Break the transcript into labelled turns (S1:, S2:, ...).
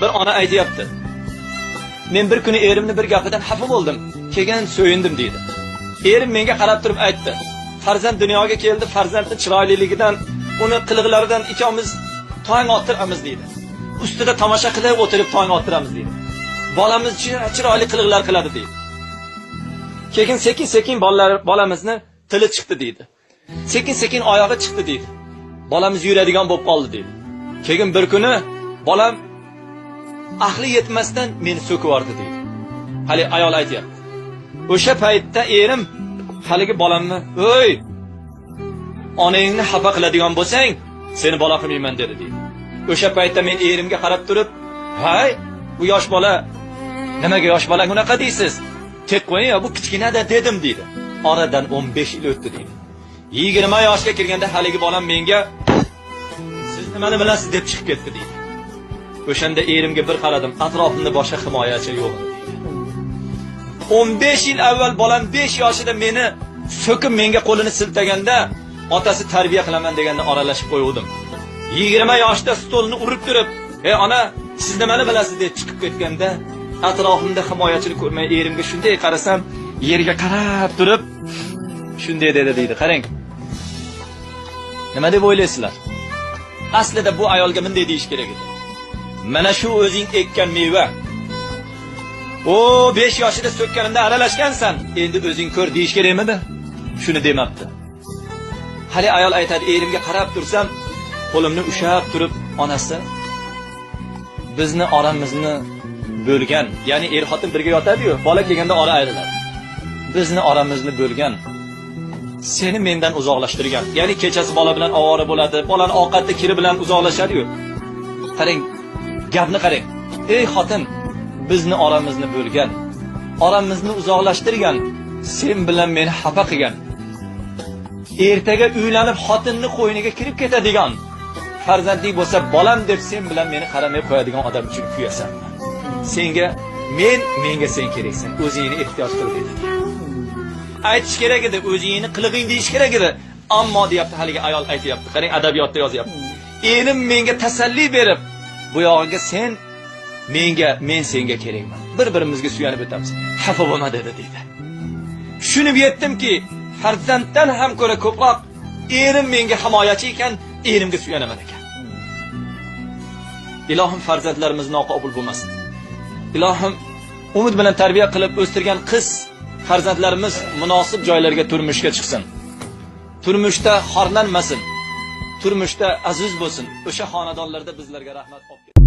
S1: Bir ona aytayapti. Men bir kuni erimni bir gapidan xafa bo'ldim. Keyin so'yindim deydi. Erim menga qarab turib aytdi. Farzand dunyoga keldi, farzandning chiroyliligidan, uni qiliqlaridan ikkomiz tong ottiramiz deydi. Ustida tomosha qilib o'tirib tong ottiramiz deydi. Bolamiz chiroyli qiliqlar qiladi deydi. Keyin sekin-sekin bolamizni tili chiqdi deydi. Sekin-sekin oyog'i chiqdi deydi. Bolamiz yuradigan bo'lib qoldi deydi. Keyin bir kuni bolam aqli yetmasdan meni so'kib yordi deydi. Hali ayol aytayapti. O'sha paytda erim haligi bolamni, "O'y, onangni xafa qiladigan bo'lsang, seni bola qilmayman" dedi deydi. O'sha paytda men erimga qarab turib, "Hay, bu yosh bola, nimaga yosh bola unaqa deysiz? Tek qo'ying, bu kichkinada" dedim deydi. Oradan 15 yil o'tdi deydi. 20 yoshga kirganda haligi bolam menga, "Siz nimani bilasiz?" deb chiqib ketdi deydi. O'shanda erimga bir qaradim, atrofimda boshqa himoyachi yo'q edi. 15 yil avval bolam 5 yoshida meni so'kib menga qo'lini siltaganda, otasi tarbiya qilaman deganda oralashib qo'yuvdim. 20 yoshda stolni urib turib, "Ey ona, siz nimani bilasiz?" deb chiqib ketganda, atrofimda himoyachilik ko'rmay erimga shunday qarasam, yerga qarab turib, shunday dedi deydi. Qarang. Nima deb o'ylaysizlar? Aslida bu ayolga bunday deyish kerak edi. Mana shu o'zing ekkan meva. O 5 yoshida so'kkanimda aralashgansan, endi o'zing ko'r deyish kerakmidi? Shuni demabdi. Hali ayol aytadi, erimga qarab tursam, qo'limni ushab turib, onasi bizni oramizni bo'lgan, ya'ni er xotin birga yotadi-yu, bola kelganda ora ayriladi. Bizni oramizni bo'lgan. Seni mendan uzoqlashtirgan. Ya'ni kechasi bola bilan ovora bo'ladi, bolani ovqatda kiri bilan uzoqlashadi-yu. Qarang, gapni qarang. Ey xotin, bizni oramizni bo'lgan, oramizni uzoqlashtirgan, sen bilan meni xafa qilgan. Ertaga uylanib xotinni qo'yniga kirib ketadigan, farzandli bo'lsa bolam deb sen bilan meni qaramay qo'yadigan odam uchun kuyasan. Senga menga sen keraksan, o'zingni ehtiyoj qil dedi. Aytish kerak edi, o'zingni qilig'ing deyish kerak edi. Ammo deyapti haligi ayol aytayapti. Qarang, adabiyotda yozyapti. Erim menga tasalli berib, bu yog'iga sen menga, men senga kerakman. Bir-birimizga suyanib o'tamiz. Xafa bo'lma dedi deydi. Tushunib yetdimki, farzanddan ham ko'ra ko'proq erim menga himoyachi ekan, erimga suyanaman ekan. Ilohim farzandlarimiz noqobil bo'lmasin. Ilohim umid bilan tarbiya qilib o'stirgan qiz farzandlarimiz munosib joylarga turmushga chiqsin. Turmushda xorlanmasin. Turmushda aziz bo'lsin. O'sha xonadonlarda bizlarga rahmat olib